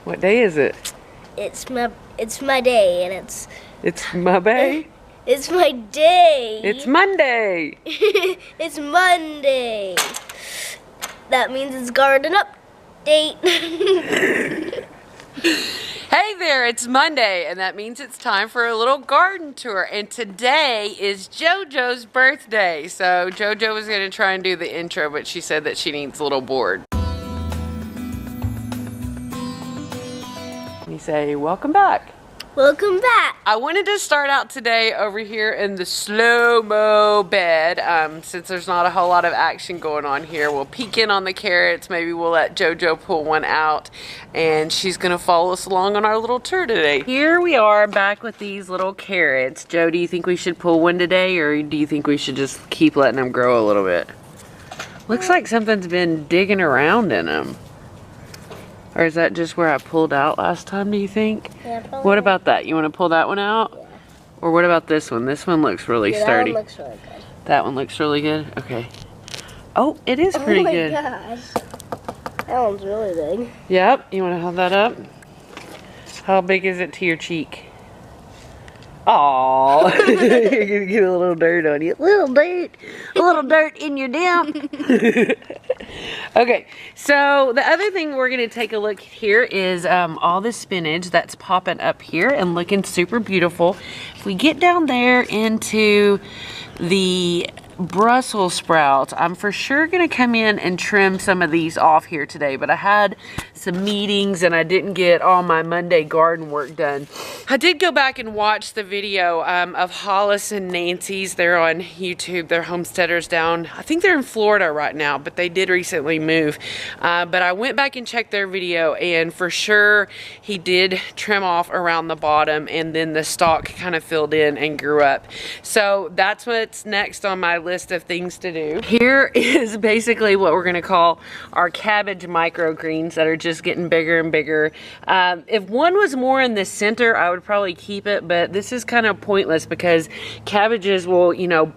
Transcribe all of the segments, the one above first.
What day is it? It's my day, and It's my day. it's my day. It's Monday. It's Monday. That means it's garden update. Hey there, it's Monday, and that means it's time for a little garden tour. And today is JoJo's birthday. So JoJo was going to try and do the intro, but she said that she needs a little bored. You say, welcome back. Welcome back. I wanted to start out today over here in the slow-mo bed. Since there's not a whole lot of action going on here, we'll peek in on the carrots. Maybe we'll let JoJo pull one out, and she's gonna follow us along on our little tour today. Here we are back with these little carrots. Joe, do you think we should pull one today, or do you think we should just keep letting them grow a little bit? Looks like something's been digging around in them. Or is that just where I pulled out last time, do you think? Yeah, what about that? You want to pull that one out? Yeah. Or what about this one? This one looks really sturdy. That one looks really good. That one looks really good? Okay. Oh, it is pretty good. Oh my gosh. That one's really big. Yep. You want to hold that up? How big is it to your cheek? Aww. You're going to get a little dirt on you. A little dirt in your damp. Okay, so the other thing we're going to take a look here is all the spinach that's popping up here and looking super beautiful. If we get down there into the Brussels sprouts, I'm for sure going to come in and trim some of these off here today, but I had some meetings and I didn't get all my Monday garden work done. I did go back and watch the video of Hollis and Nancy's. They're on YouTube. They're homesteaders down, I think they're in Florida right now, but they did recently move. But I went back and checked their video, and for sure he did trim off around the bottom, and then the stalk kind of filled in and grew up. So that's what's next on my list of things to do. Here is basically what we're going to call our cabbage microgreens that are just getting bigger and bigger. If one was more in the center, I would probably keep it, but this is kind of pointless because cabbages will, you know,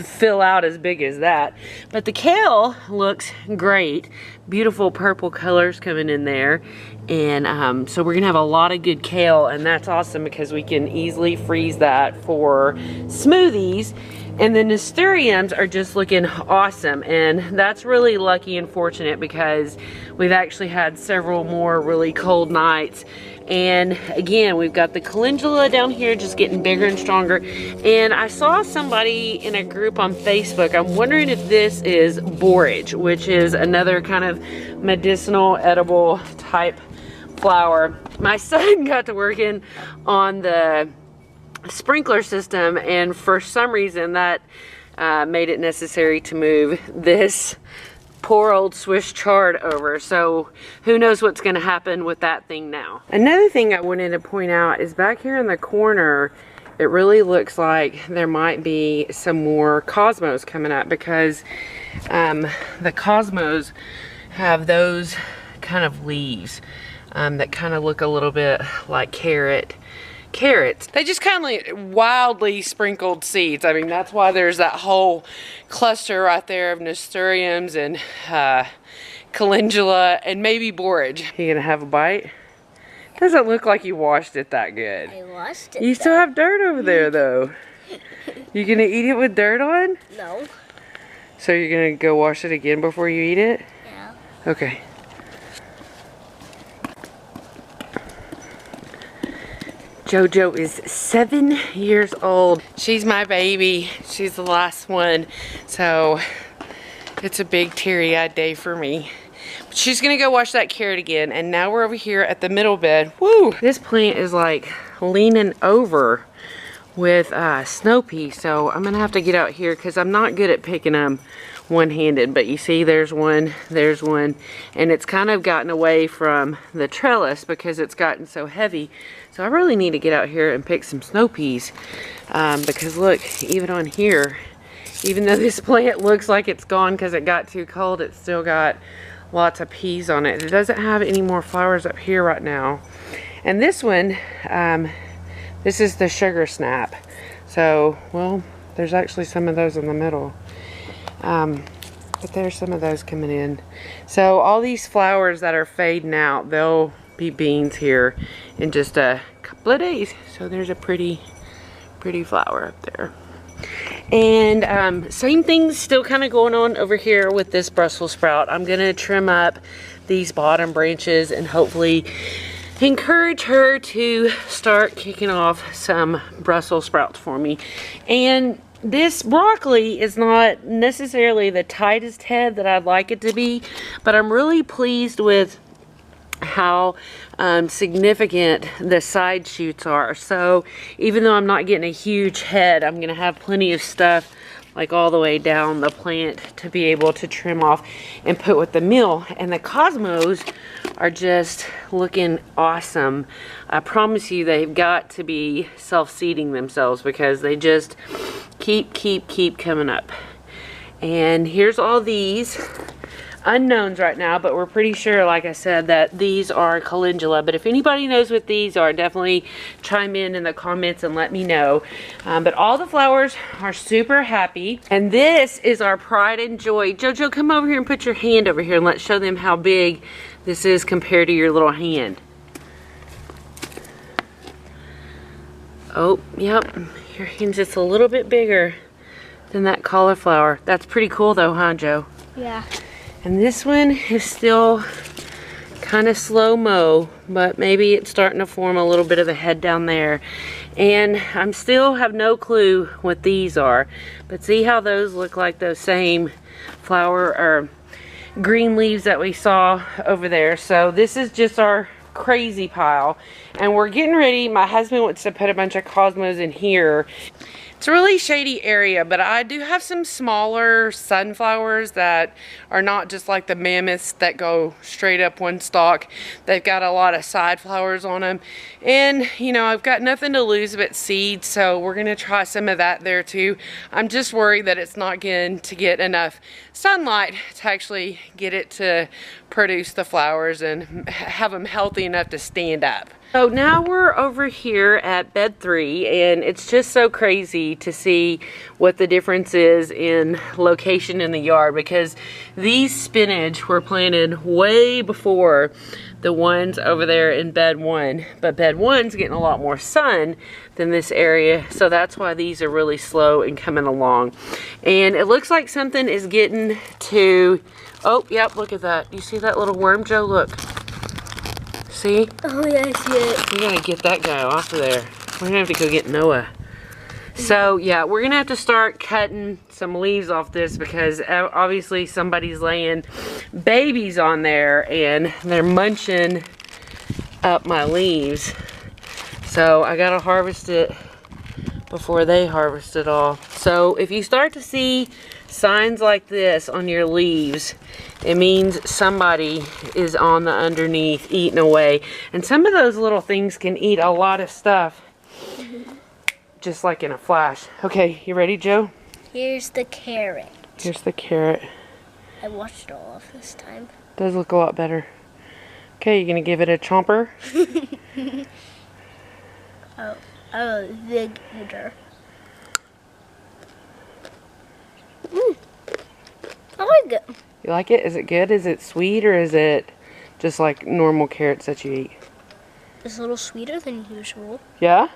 fill out as big as that. But the kale looks great. Beautiful purple colors coming in there. And so we're gonna have a lot of good kale, and that's awesome because we can easily freeze that for smoothies. And the nasturtiums are just looking awesome, and that's really lucky and fortunate because we've actually had several more really cold nights. And again, we've got the calendula down here just getting bigger and stronger. And I saw somebody in a group on Facebook, I'm wondering if this is borage, which is another kind of medicinal edible type flower. My son got to working on the sprinkler system, and for some reason that made it necessary to move this poor old Swiss chard over. So who knows what's going to happen with that thing now. Another thing I wanted to point out is back here in the corner, it really looks like there might be some more cosmos coming up, because the cosmos have those kind of leaves that kind of look a little bit like carrots. They just kind of like wildly sprinkled seeds. I mean, that's why there's that whole cluster right there of nasturtiums and calendula and maybe borage. You gonna have a bite? Doesn't look like you washed it that good. I washed it. You still have dirt over there though. You gonna eat it with dirt on? No. So you're gonna go wash it again before you eat it? Yeah. Okay. JoJo is 7 years old. She's my baby. She's the last one. So it's a big teary-eyed day for me. But she's gonna go wash that carrot again. And now we're over here at the middle bed. Woo! This plant is like leaning over with snow pea. So I'm gonna have to get out here because I'm not good at picking them one-handed. But you see there's one, and it's kind of gotten away from the trellis because it's gotten so heavy. So I really need to get out here and pick some snow peas, because look, even on here, even though this plant looks like it's gone because it got too cold, it's still got lots of peas on it. It doesn't have any more flowers up here right now. And this one, this is the sugar snap. So, well, there's actually some of those in the middle. But there's some of those coming in. So all these flowers that are fading out, they'll be beans here in just a couple of days. So there's a pretty flower up there. And same thing still kind of going on over here with this Brussels sprout. I'm gonna trim up these bottom branches and hopefully encourage her to start kicking off some Brussels sprouts for me. And this broccoli is not necessarily the tightest head that I'd like it to be, but I'm really pleased with how significant the side shoots are. So even though I'm not getting a huge head, I'm gonna have plenty of stuff like all the way down the plant to be able to trim off and put with the meal. And the cosmos are just looking awesome. I promise you they've got to be self-seeding themselves because they just keep coming up. And here's all these unknowns right now, but we're pretty sure, like I said, that these are calendula. But if anybody knows what these are, definitely chime in the comments and let me know. But all the flowers are super happy, and this is our pride and joy. Jojo, come over here and put your hand over here and let's show them how big this is compared to your little hand. Oh, yep, your hand's just a little bit bigger than that cauliflower. That's pretty cool though, huh, Joe? Yeah. And this one is still kind of slow-mo, but maybe it's starting to form a little bit of a head down there. And I'm still have no clue what these are, but see how those look like those same flower or green leaves that we saw over there. So this is just our crazy pile, and we're getting ready. My husband wants to put a bunch of cosmos in here. It's a really shady area, but I do have some smaller sunflowers that are not just like the mammoths that go straight up one stalk. They've got a lot of side flowers on them. And, you know, I've got nothing to lose but seeds, so we're going to try some of that there too. I'm just worried that it's not going to get enough sunlight to actually get it to produce the flowers and have them healthy enough to stand up. So now we're over here at bed 3, and it's just so crazy to see what the difference is in location in the yard, because these spinach were planted way before the ones over there in bed 1, but bed 1's getting a lot more sun than this area, so that's why these are really slow and coming along. And it looks like something is getting to, oh yep, look at that. You see that little worm, Joe? Look. See? Oh yeah, I see it. We gotta get that guy off of there. We're gonna have to go get Noah. So yeah, we're gonna have to start cutting some leaves off this because obviously somebody's laying babies on there and they're munching up my leaves. So I gotta harvest it before they harvest it all. So if you start to see signs like this on your leaves, it means somebody is on the underneath eating away. And some of those little things can eat a lot of stuff, just like in a flash. Okay, you ready, Joe? Here's the carrot. Here's the carrot. I washed it all off this time. Does look a lot better. Okay, you gonna give it a chomper? Oh, vinegar. I like it. You like it? Is it good? Is it sweet, or is it just like normal carrots that you eat? It's a little sweeter than usual. Yeah?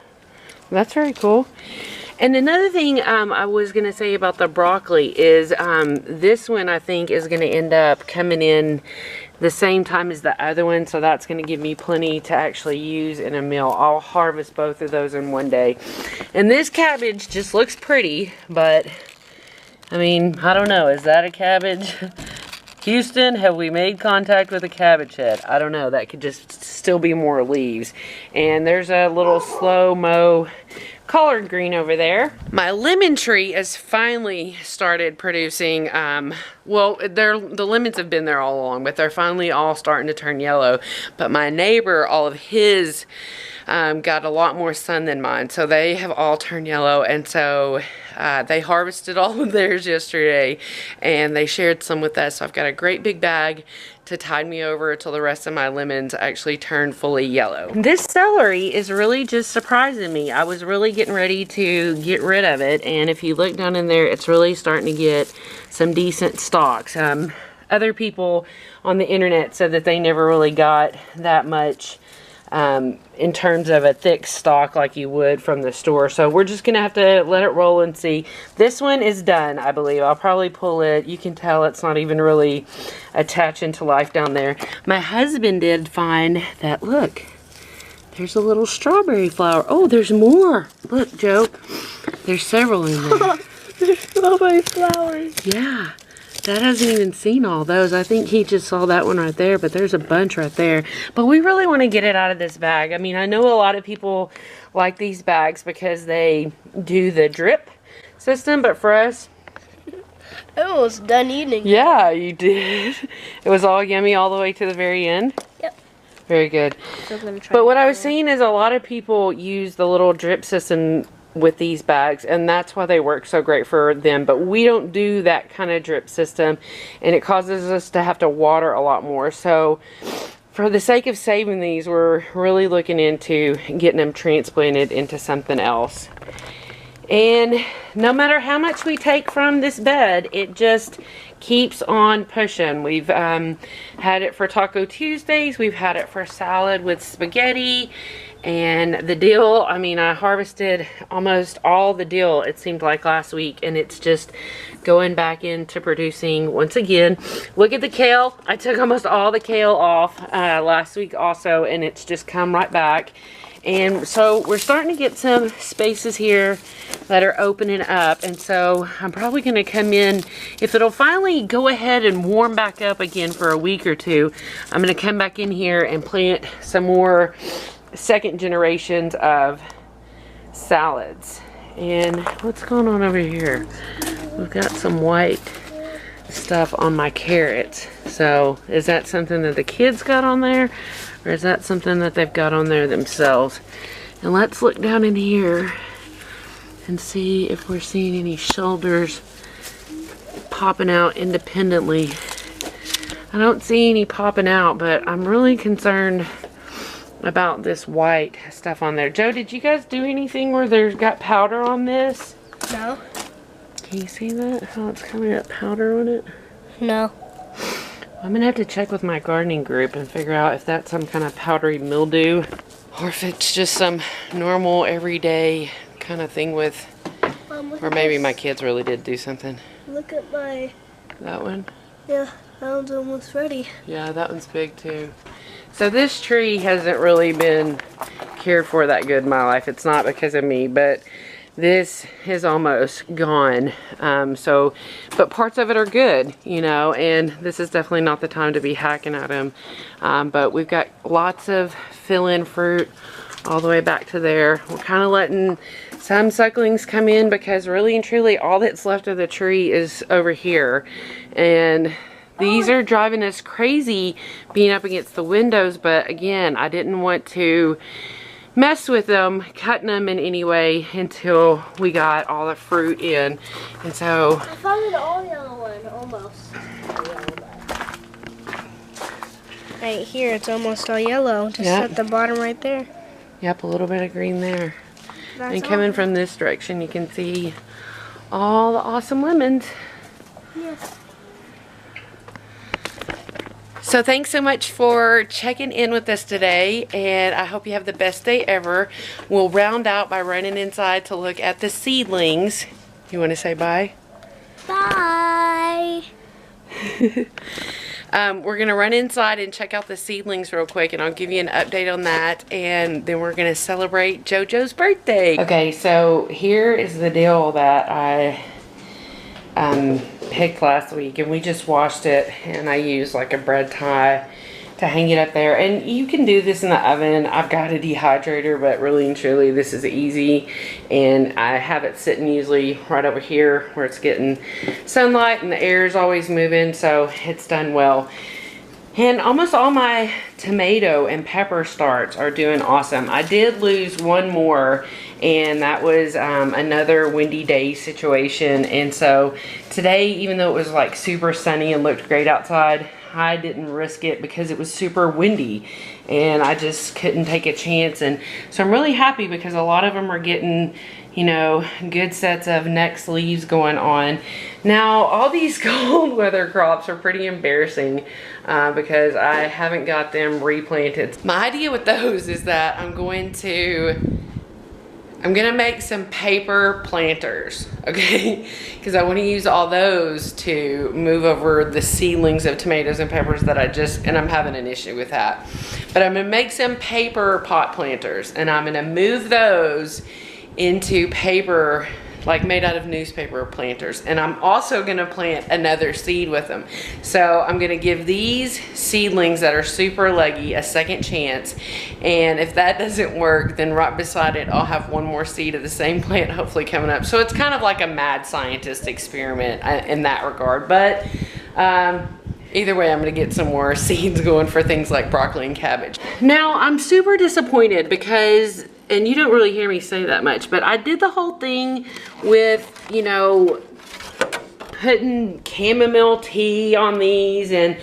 That's very cool. And another thing I was going to say about the broccoli is this one I think is going to end up coming in the same time as the other one, so that's going to give me plenty to actually use in a meal. I'll harvest both of those in one day. And this cabbage just looks pretty, but I mean, I don't know. Is that a cabbage? Houston, have we made contact with a cabbage head? I don't know. That could just still be more leaves. And there's a little slow-mo collard green over there. My lemon tree has finally started producing, well, the lemons have been there all along, but they're finally all starting to turn yellow. But my neighbor, all of his got a lot more sun than mine, so they have all turned yellow. And so they harvested all of theirs yesterday, and they shared some with us. So I've got a great big bag to tide me over until the rest of my lemons actually turn fully yellow. This celery is really just surprising me. I was really getting ready to get rid of it, and if you look down in there, it's really starting to get some decent stalks. other people on the internet said that they never really got that much in terms of a thick stalk like you would from the store. So we're just gonna have to let it roll and see. This one is done, I believe. I'll probably pull it. You can tell it's not even really attaching to life down there. My husband did find that, look, there's a little strawberry flower. Oh, there's more. Look, Joe, there's several in there. There's strawberry flowers. Yeah. Dad hasn't even seen all those. I think he just saw that one right there, but there's a bunch right there. But we really want to get it out of this bag. I mean, I know a lot of people like these bags because they do the drip system, but for us... I was done eating. Yeah, you did. It was all yummy all the way to the very end? Yep. Very good. So I'm gonna try But what I was seeing is a lot of people use the little drip system with these bags, and that's why they work so great for them. But we don't do that kind of drip system, and it causes us to have to water a lot more. So for the sake of saving these, we're really looking into getting them transplanted into something else. And no matter how much we take from this bed, it just keeps on pushing. We've had it for Taco Tuesdays, we've had it for salad with spaghetti. And the dill, I mean, I harvested almost all the dill, it seemed like, last week. And it's just going back into producing once again. Look at the kale. I took almost all the kale off last week also. And it's just come right back. And so we're starting to get some spaces here that are opening up. And so I'm probably going to come in, if it'll finally go ahead and warm back up again for a week or two, I'm going to come back in here and plant some more second generations of salads. And what's going on over here? We've got some white stuff on my carrots. So is that something that the kids got on there, or is that something that they've got on there themselves? And let's look down in here and see if we're seeing any shoulders popping out independently. I don't see any popping out, but I'm really concerned about this white stuff on there. Joe, did you guys do anything where there's got powder on this? No. Can you see that? How it's coming up powder on it? No. I'm gonna have to check with my gardening group and figure out if that's some kind of powdery mildew or if it's just some normal everyday kind of thing with, or maybe my kids really did do something. Look at my... That one? Yeah, that one's almost ready. Yeah, that one's big too. So this tree hasn't really been cared for that good in my life. It's not because of me, but this is almost gone. But parts of it are good, you know, and this is definitely not the time to be hacking at them. But we've got lots of fill-in fruit all the way back to there. We're kind of letting some sucklings come in because really and truly all that's left of the tree is over here. And these are driving us crazy being up against the windows, but again, I didn't want to mess with them, cutting them in any way until we got all the fruit in. And so I found an all yellow one, almost. Right here, it's almost all yellow. Just at the bottom right there. Yep, a little bit of green there. That's and coming from this direction, you can see all the awesome lemons. Yeah. So thanks so much for checking in with us today, and I hope you have the best day ever. We'll round out by running inside to look at the seedlings. You want to say bye? Bye. We're going to run inside and check out the seedlings real quick, and I'll give you an update on that, and then we're going to celebrate JoJo's birthday. Okay, so here is the deal that I picked last week, and we just washed it, and I used like a bread tie to hang it up there. And you can do this in the oven. I've got a dehydrator, but really and truly this is easy, and I have it sitting usually right over here where it's getting sunlight and the air is always moving, so it's done well. And almost all my tomato and pepper starts are doing awesome. I did lose one more, and that was another windy day situation. And so today, even though it was like super sunny and looked great outside, I didn't risk it because it was super windy. and I just couldn't take a chance. And so I'm really happy because a lot of them are getting, you know, good sets of next leaves going on. Now, all these cold weather crops are pretty embarrassing because I haven't got them replanted. My idea with those is that I'm gonna make some paper planters, okay? Because I want to use all those to move over the seedlings of tomatoes and peppers that and I'm having an issue with that. But I'm gonna make some paper pot planters, and I'm gonna move those into paper, like made out of newspaper planters. And I'm also gonna plant another seed with them. So I'm gonna give these seedlings that are super leggy a second chance. And if that doesn't work, then right beside it, I'll have one more seed of the same plant hopefully coming up. So it's kind of like a mad scientist experiment in that regard. But either way, I'm gonna get some more seeds going for things like broccoli and cabbage. Now, I'm super disappointed because, and you don't really hear me say that much, but I did the whole thing with, you know, putting chamomile tea on these, and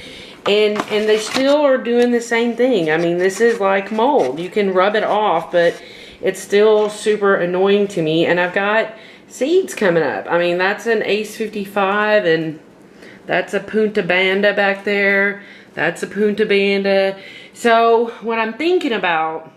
they still are doing the same thing. I mean, this is like mold. You can rub it off, but it's still super annoying to me. And I've got seeds coming up. I mean, that's an Ace 55, and that's a Punta Banda back there. That's a Punta Banda. So what I'm thinking about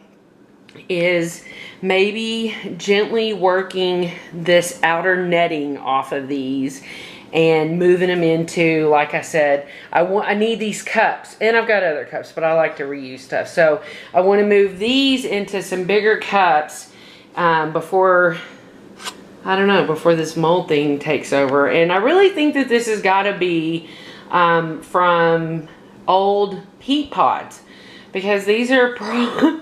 is maybe gently working this outer netting off of these and moving them into, like I said, I need these cups, and I've got other cups, but I like to reuse stuff. So I want to move these into some bigger cups before, I don't know, before this mold thing takes over. And I really think that this has got to be from old peat pods, because these are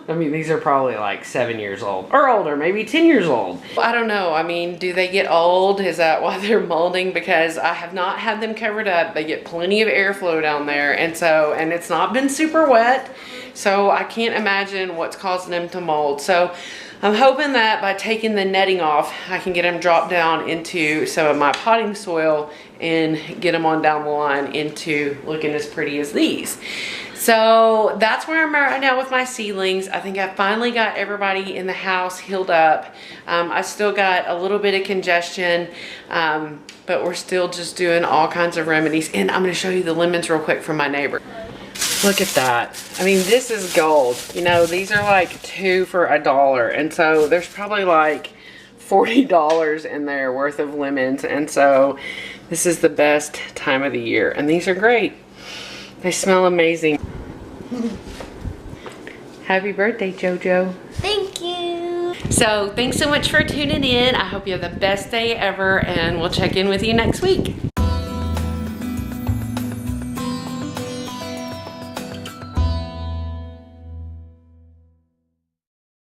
these are probably like 7 years old or older, maybe 10 years old. I don't know. I mean, do they get old? Is that why they're molding? Because I have not had them covered up. They get plenty of airflow down there, and it's not been super wet, so I can't imagine what's causing them to mold. So I'm hoping that by taking the netting off, I can get them dropped down into some of my potting soil and get them on down the line into looking as pretty as these. So that's where I'm at right now with my seedlings. I think I finally got everybody in the house healed up. I still got a little bit of congestion, but we're still just doing all kinds of remedies. And I'm gonna show you the lemons real quick from my neighbor. Look at that. I mean, this is gold. You know, these are like 2 for $1. And so there's probably like $40 in there worth of lemons. And so this is the best time of the year. And these are great. They smell amazing. Happy birthday, JoJo. Thank you. So thanks so much for tuning in. I hope you have the best day ever, and we'll check in with you next week.